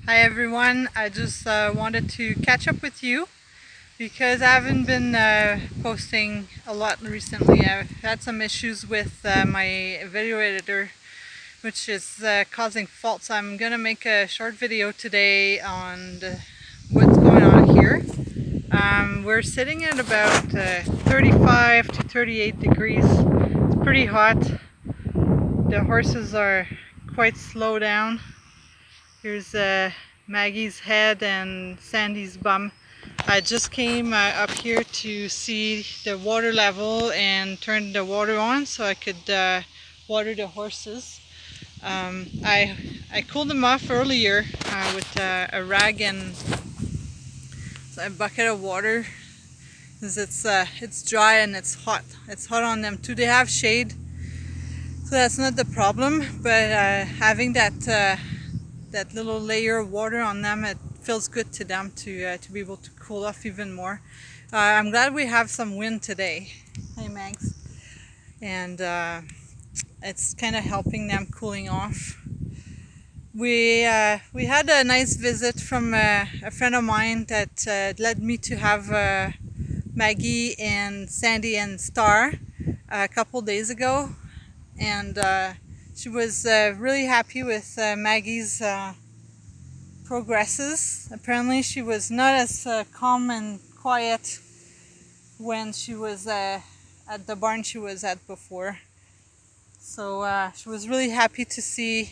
Hi everyone, I just wanted to catch up with you because I haven't been posting a lot recently. I've had some issues with my video editor, which is causing faults. I'm gonna make a short video today on what's going on here. We're sitting at about 35 to 38 degrees. It's pretty hot. The horses are quite slow down. Here's Maggie's head and Sandy's bum. I just came up here to see the water level and turn the water on so I could water the horses. I cooled them off earlier with a rag and a bucket of water because it's dry and it's hot. It's hot on them too. They have shade, so that's not the problem. But having that little layer of water on them, it feels good to them to be able to cool off even more. I'm glad we have some wind today. Hey Mags. And it's kind of helping them cooling off. We had a nice visit from a friend of mine that led me to have Maggie and Sandy and Star a couple days ago, and she was really happy with Maggie's progresses. Apparently she was not as calm and quiet when she was at the barn she was at before. So she was really happy to see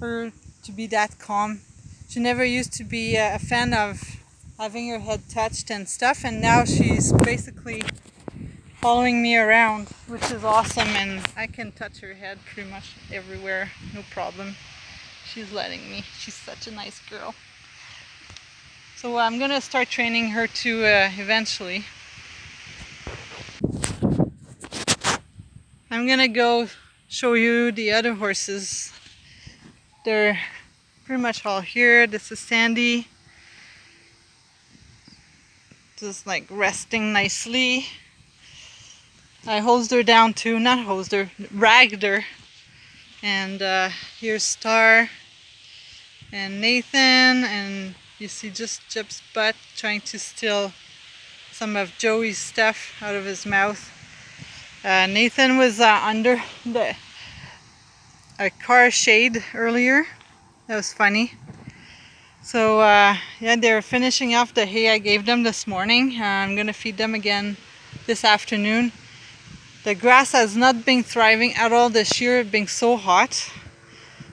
her to be that calm. She never used to be a fan of having her head touched and stuff, and now she's basically following me around, which is awesome, and I can touch her head pretty much everywhere, no problem. She's letting me. She's such a nice girl. So I'm gonna start training her too eventually. I'm gonna go show you the other horses. They're pretty much all here. This is Sandy, just like resting nicely. I hosed her down too, not hosed her, ragged her. And here's Star and Nathan, and you see just Jip's butt trying to steal some of Joey's stuff out of his mouth. Nathan was under a car shade earlier. That was funny. So yeah, they're finishing off the hay I gave them this morning. I'm gonna feed them again this afternoon. The grass has not been thriving at all this year, being so hot.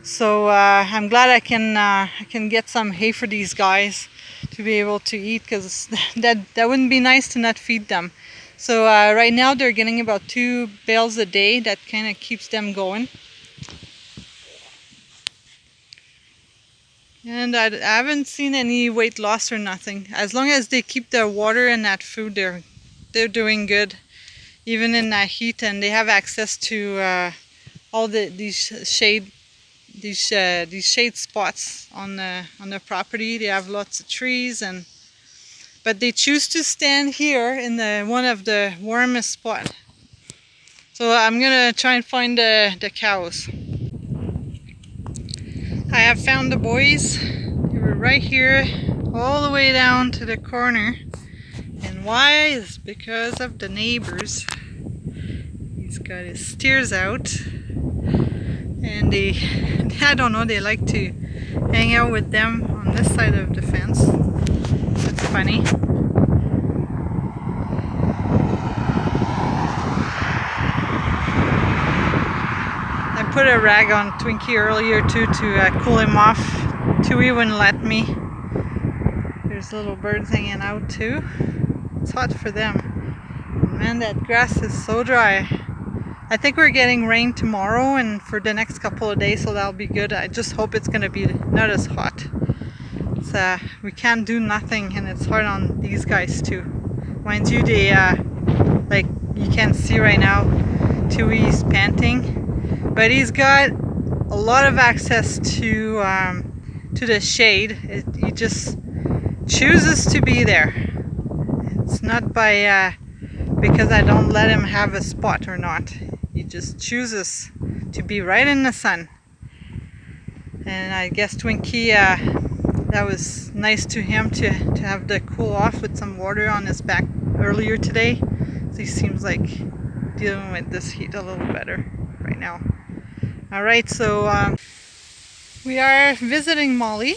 So I'm glad I can get some hay for these guys to be able to eat, because that wouldn't be nice to not feed them. So right now they're getting about 2 bales a day. That kind of keeps them going. And I haven't seen any weight loss or nothing. As long as they keep their water and that food, they're doing good, even in that heat. And they have access to all these shade spots on the property. They have lots of trees, but they choose to stand here in one of the warmest spots. So I'm gonna try and find the cows. I have found the boys. They were right here, all the way down to the corner. And why? Is because of the neighbors. He's got his steers out, and I don't know, they like to hang out with them on this side of the fence. That's funny. I put a rag on Twinkie earlier too to cool him off. Tui wouldn't let me. There's little birds hanging out too. It's hot for them. Man, that grass is so dry. I think we're getting rain tomorrow and for the next couple of days, so that'll be good. I just hope it's gonna be not as hot. We can't do nothing, and it's hard on these guys too. Mind you, they like you can see right now, Tui's panting, but he's got a lot of access to the shade. He just chooses to be there. It's not by because I don't let him have a spot or not. He just chooses to be right in the sun. And I guess Twinkie that was nice to him to have the cool off with some water on his back earlier today. So he seems like dealing with this heat a little better right now. Alright, so we are visiting Molly.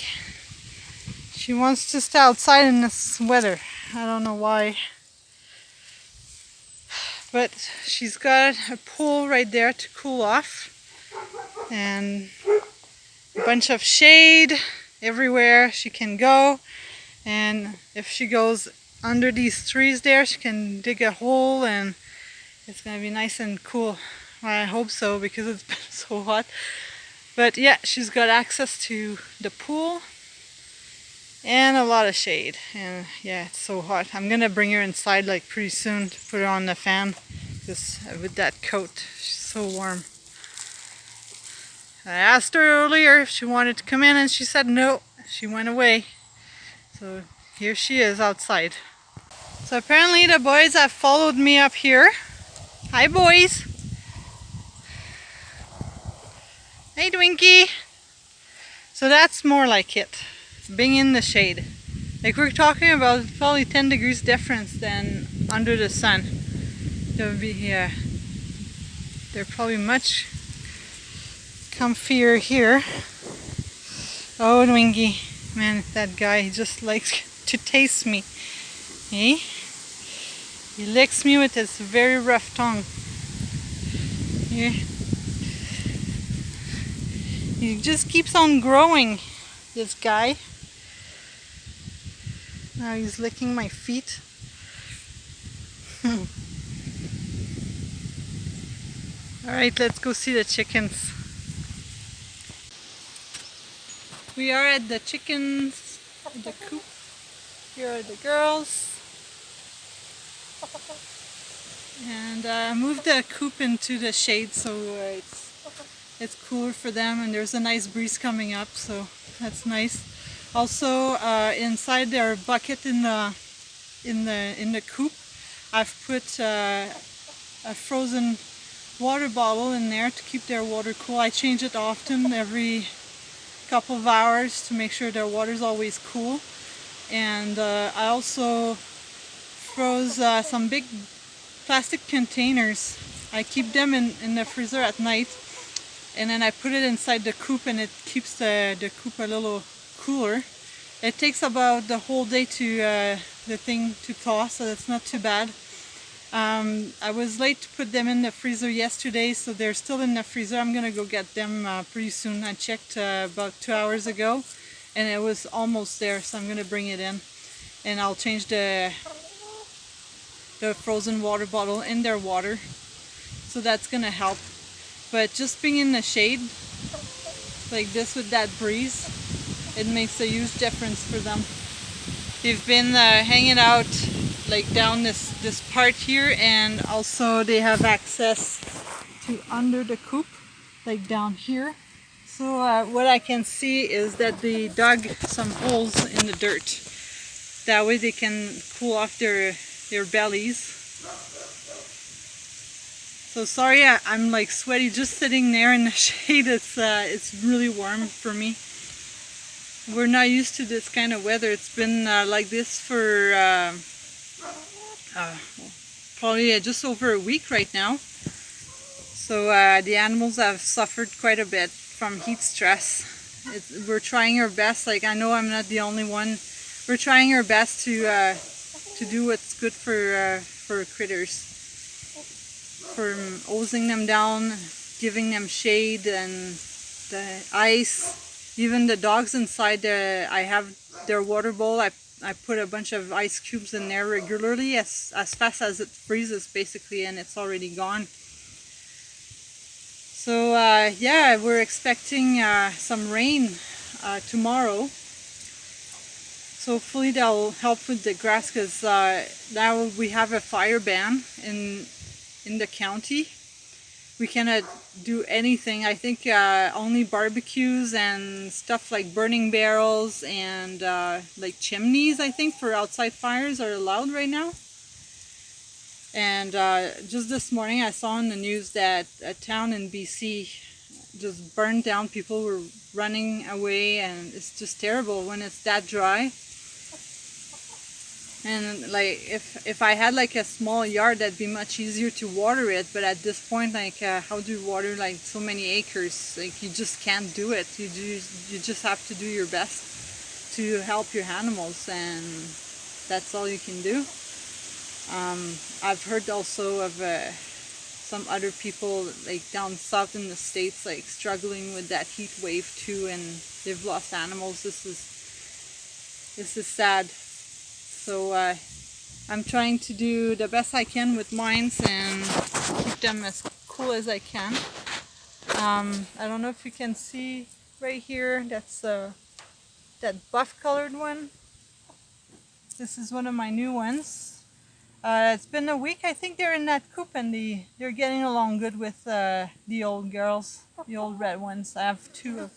She wants to stay outside in this weather. I don't know why. But she's got a pool right there to cool off. And a bunch of shade everywhere she can go. And if she goes under these trees there, she can dig a hole and it's going to be nice and cool. Well, I hope so because it's been so hot. But yeah, she's got access to the pool and a lot of shade. And yeah, it's so hot. I'm going to bring her inside like pretty soon to put her on the fan. Because with that coat, she's so warm. I asked her earlier if she wanted to come in and she said no. She went away. So here she is outside. So apparently the boys have followed me up here. Hi boys! Hey Twinkie! So that's more like it. Being in the shade. Like we're talking about probably 10 degrees difference than under the sun. They'll be here. They're probably much comfier here. Oh Twinkie. Man, that guy, he just likes to taste me. Hey? He licks me with his very rough tongue. Yeah. He just keeps on growing, this guy. Now he's licking my feet. Alright, let's go see the chickens. We are at the chickens, the coop. Here are the girls. And I moved the coop into the shade so it's cooler for them and there's a nice breeze coming up, so that's nice. Also inside their bucket in the coop, I've put a frozen water bottle in there to keep their water cool. I change it often, every couple of hours, to make sure their water is always cool. And I also froze some big plastic containers. I keep them in the freezer at night, and then I put it inside the coop and it keeps the coop a little cooler. It takes about the whole day to the thing to thaw, so that's not too bad. I was late to put them in the freezer yesterday, so they're still in the freezer. I'm gonna go get them pretty soon. I checked about 2 hours ago and it was almost there, so I'm gonna bring it in and I'll change the frozen water bottle in their water, so that's gonna help. But just being in the shade like this with that breeze, it makes a huge difference for them. They've been hanging out like down this part here, and also they have access to under the coop, like down here. So what I can see is that they dug some holes in the dirt. That way they can cool off their bellies. So sorry, I'm like sweaty just sitting there in the shade. It's really warm for me. We're not used to this kind of weather. It's been like this for probably just over a week right now. So the animals have suffered quite a bit from heat stress. We're trying our best. Like, I know I'm not the only one. We're trying our best to do what's good for critters. From hosing them down, giving them shade and the ice. Even the dogs inside I have their water bowl. I put a bunch of ice cubes in there regularly, as fast as it freezes basically, and it's already gone. So yeah, we're expecting some rain tomorrow. So hopefully that'll help with the grass, because now we have a fire ban in the county. We cannot do anything. I think only barbecues and stuff like burning barrels and like chimneys, I think, for outside fires are allowed right now. And just this morning I saw in the news that a town in BC, just burned down. People were running away, and it's just terrible when it's that dry. And like if I had like a small yard, that'd be much easier to water it. But at this point, like how do you water like so many acres? Like you just can't do it. You just have to do your best to help your animals, and that's all you can do. I've heard also of some other people like down south in the States like struggling with that heat wave too, and they've lost animals. This is sad. So I'm trying to do the best I can with mines and keep them as cool as I can. I don't know if you can see right here, that's that buff colored one. This is one of my new ones. It's been a week. I think they're in that coop, and they're getting along good with the old girls, the old red ones. I have two of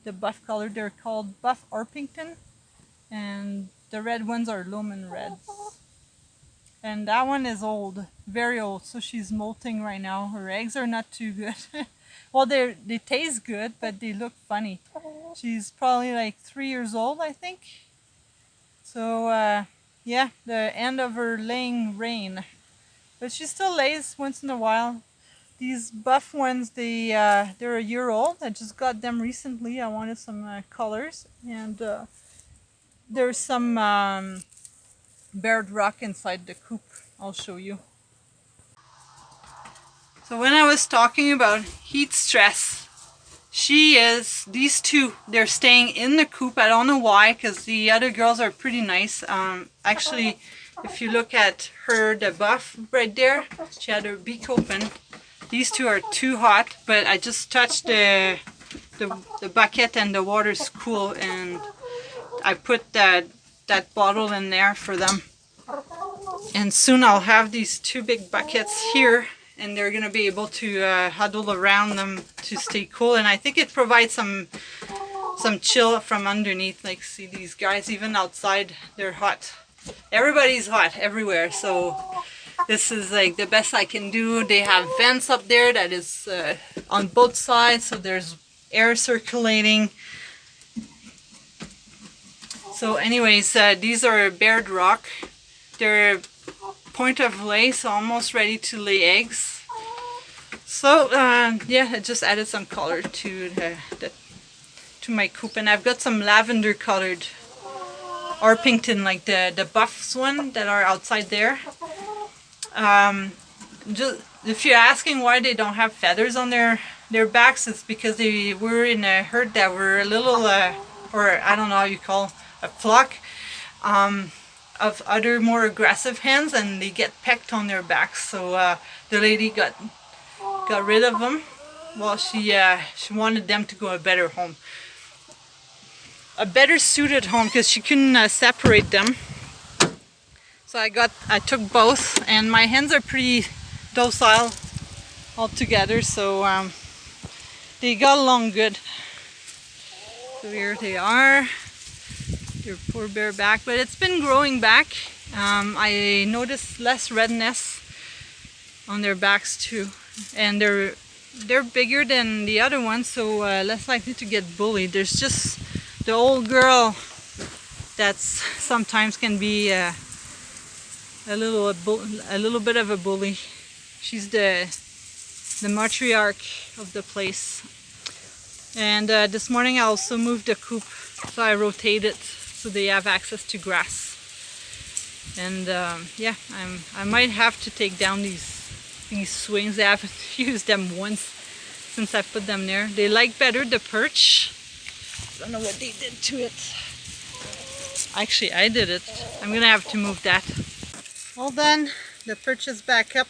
the buff color. They're called Buff Orpington, and the red ones are Loman Reds. And that one is old, very old, so she's molting right now. Her eggs are not too good. Well, they taste good, but they look funny. She's probably like 3 years old, I think. So yeah, the end of her laying reign. But she still lays once in a while. These buff ones, they're a year old. I just got them recently. I wanted some colors, and there's some bared rock inside the coop. I'll show you. So when I was talking about heat stress, these two, they're staying in the coop. I don't know why, because the other girls are pretty nice. Actually, if you look at her, the buff right there, she had her beak open. These two are too hot, but I just touched the bucket and the water's cool, and I put that bottle in there for them. And soon I'll have these two big buckets here, and they're gonna be able to huddle around them to stay cool. And I think it provides some chill from underneath. Like, see these guys, even outside, they're hot. Everybody's hot everywhere, so this is like the best I can do. They have vents up there that is on both sides, so there's air circulating. So anyways, these are bared rock. They're point of lay, so almost ready to lay eggs. So yeah, I just added some color to to my coop, and I've got some lavender colored Orpington, like the buffs one that are outside there. Just if you're asking why they don't have feathers on their backs, it's because they were in a herd that were a little or I don't know how you call a flock of other more aggressive hens, and they get pecked on their backs. So the lady got rid of them. Well, she wanted them to go a better home, a better suited home, because she couldn't separate them. So I took both, and my hens are pretty docile altogether, so they got along good. So here they are. Their poor bare back, but it's been growing back. I noticed less redness on their backs too, and they're bigger than the other ones, so less likely to get bullied. There's just the old girl that's sometimes can be a little bit of a bully. She's the matriarch of the place. And this morning I also moved the coop, so I rotated so they have access to grass. And yeah, I might have to take down these swings. I haven't used them once since I put them there. They like better the perch. I don't know what they did to it. Actually, I did it. I'm gonna have to move that. All done. The perch is back up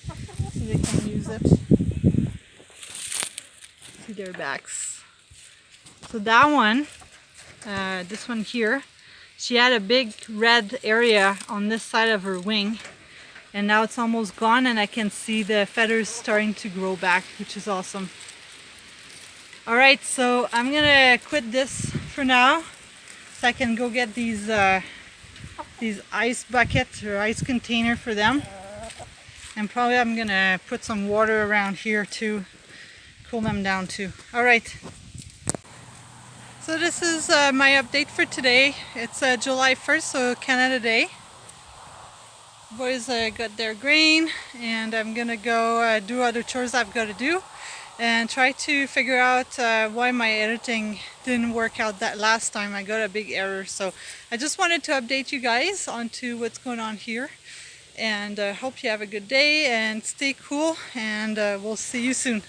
so they can use it. See their backs. So that one, this one here, she had a big red area on this side of her wing, and now it's almost gone, and I can see the feathers starting to grow back, which is awesome. Alright, so I'm gonna quit this for now so I can go get these ice bucket or ice container for them, and probably I'm gonna put some water around here too, pull them down too. All right. So this is my update for today. It's July 1st, so Canada Day. Boys got their grain, and I'm gonna go do other chores I've got to do and try to figure out why my editing didn't work out that last time. I got a big error, so I just wanted to update you guys onto what's going on here, and hope you have a good day and stay cool, and we'll see you soon.